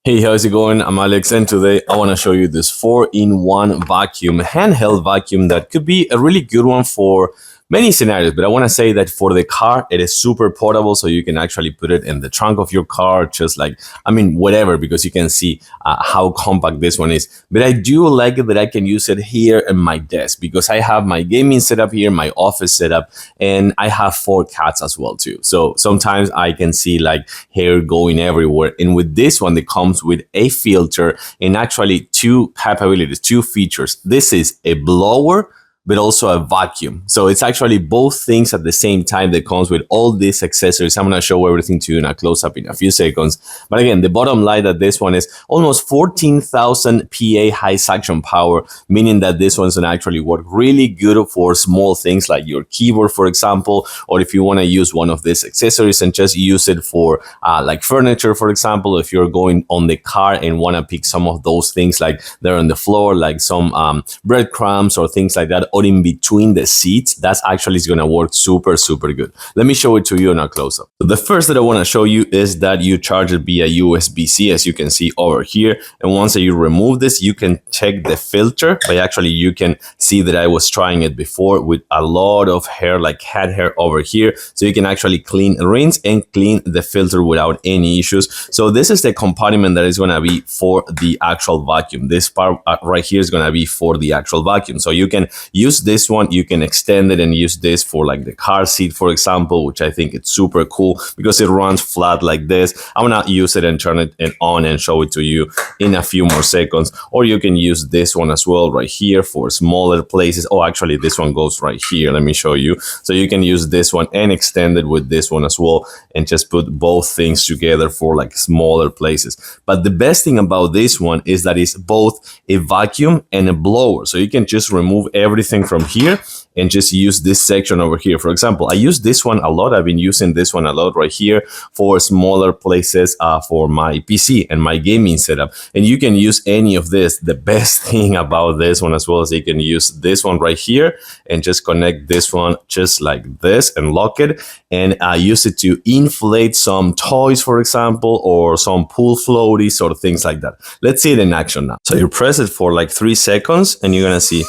Hey, how's it going? I'm Alex, and today I want to show you this 4-in-1 vacuum, handheld vacuum that could be a really good one for many scenarios. But I want to say that for the car, it is super portable, so you can actually put it in the trunk of your car, just like, whatever, because you can see how compact this one is. But I do like it that I can use it here in my desk because I have my gaming setup here, my office setup, and I have 4 cats as well too. So sometimes I can see like hair going everywhere. And with this one, it comes with a filter and actually 2 capabilities, 2 features. This is a blower, but also a vacuum. So it's actually both things at the same time that comes with all these accessories. I'm gonna show everything to you in a close-up in a few seconds. But again, the bottom line that this one is almost 14,000 PA high suction power, meaning that this one's gonna actually work really good for small things like your keyboard, for example, or if you wanna use one of these accessories and just use it for like furniture, for example, if you're going on the car and wanna pick some of those things like they're on the floor, like some breadcrumbs or things like that, or in between the seats, that's actually going to work super good. Let me show it to you in a close-up. So the first that I want to show you is that you charge it via USB-C, as you can see over here. And once that you remove this, you can check the filter. But actually, you can see that I was trying it before with a lot of hair, like cat hair over here. So you can actually rinse and clean the filter without any issues. So this is the compartment that is going to be for the actual vacuum. This part right here is going to be for the actual vacuum. So you can use this one, you can extend it and use this for like the car seat, for example, which I think it's super cool because it runs flat like this. I'm gonna use it and turn it on and show it to you in a few more seconds. Or you can use this one as well right here for smaller places. Oh, actually this one goes right here. Let me show you. So you can use this one and extend it with this one as well and just put both things together for like smaller places. But the best thing about this one is that it's both a vacuum and a blower. So you can just remove everything from here and just use this section over here. For example, I use this one a lot. I've been using this one a lot right here for smaller places for my PC and my gaming setup. And you can use any of this. The best thing about this one as well is you can use this one right here and just connect this one just like this and lock it and use it to inflate some toys, for example, or some pool floaties or things like that. Let's see it in action now. So you press it for like 3 seconds and you're gonna see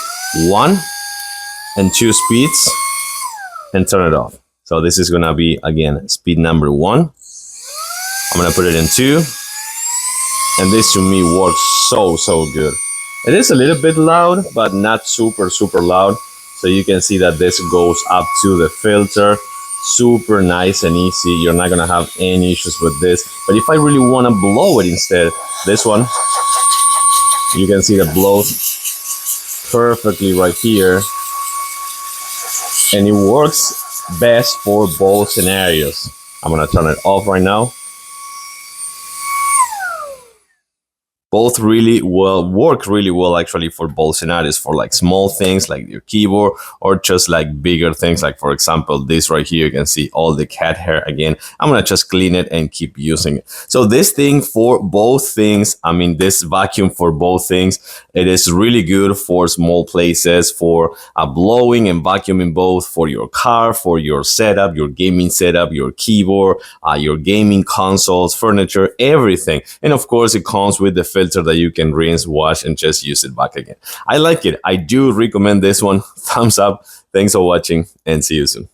1 and 2 speeds and turn it off. So this is gonna be again speed number 1. I'm gonna put it in 2, and this to me works so good. It is a little bit loud, but not super loud. So you can see that this goes up to the filter. Super nice and easy. You're not gonna have any issues with this. But if I really wanna blow it instead, this one, you can see that blows perfectly right here. And it works best for both scenarios. I'm gonna turn it off right now. Both work really well actually for both scenarios, for like small things like your keyboard or just like bigger things like, for example, this right here. You can see all the cat hair again. I'm gonna just clean it and keep using it. So this thing for both things, this vacuum for both things, it is really good for small places, for blowing and vacuuming both, for your car, for your setup, your gaming setup, your keyboard, your gaming consoles, furniture, everything. And of course it comes with the filter that you can rinse, wash, and just use it back again. I like it. I do recommend this one. Thumbs up. Thanks for watching and see you soon.